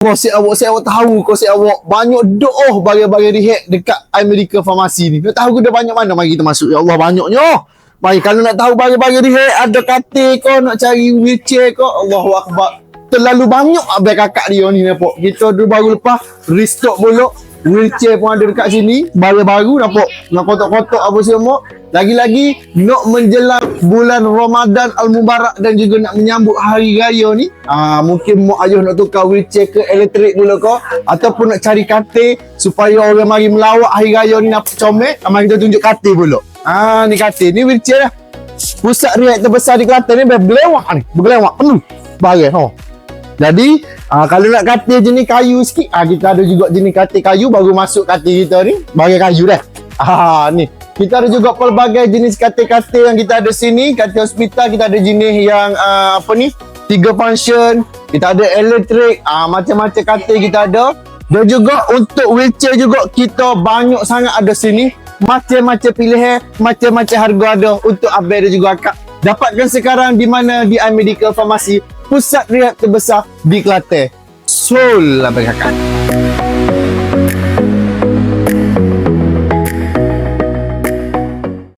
Saya awak tahu saya awak banyak doa bagi-bagi rehat dekat Amerika Farmasi ni. Nak tahu dah banyak mana mari kita masuk. Ya Allah banyaknya. Mari kalau nak tahu bagi-bagi rehat ada katil kau nak cari wheelchair kau. Allahu akbar. Terlalu banyak abang kakak dia ni nampak. Kita dulu baru lepas restock pula. Wheelchair pun ada dekat sini. Baru-baru nampak. Nak kotak-kotak apa semua. Lagi-lagi nak menjelang bulan Ramadan Al-Mubarak dan juga nak menyambut hari raya ni. Mungkin mak ayah nak tukar wheelchair ke elektrik dulu kau. Ataupun nak cari katil supaya orang mari melawat hari raya ni nampak comel. Mari kita tunjuk katil pula. Ni katil. Ni wheelchair dah. Pusat rehat terbesar di Kelantan ni bergelewak ni. Bergelewak penuh. Barang. Jadi kalau nak katil jenis kayu sikit, kita ada juga jenis katil kayu. Baru masuk katil kita ni barang kayu dah. Ni kita ada juga pelbagai jenis katil-katil yang kita ada sini. Katil hospital kita ada jenis yang 3 function. Kita ada elektrik, macam-macam katil kita ada. Dan juga untuk wheelchair juga kita banyak sangat ada sini. Macam-macam pilihan, macam-macam harga ada untuk abang dan juga akak. Dapatkan sekarang di mana? Di iMedical Farmasi, pusat rehat terbesar di Kelantan. Sol abang kakak.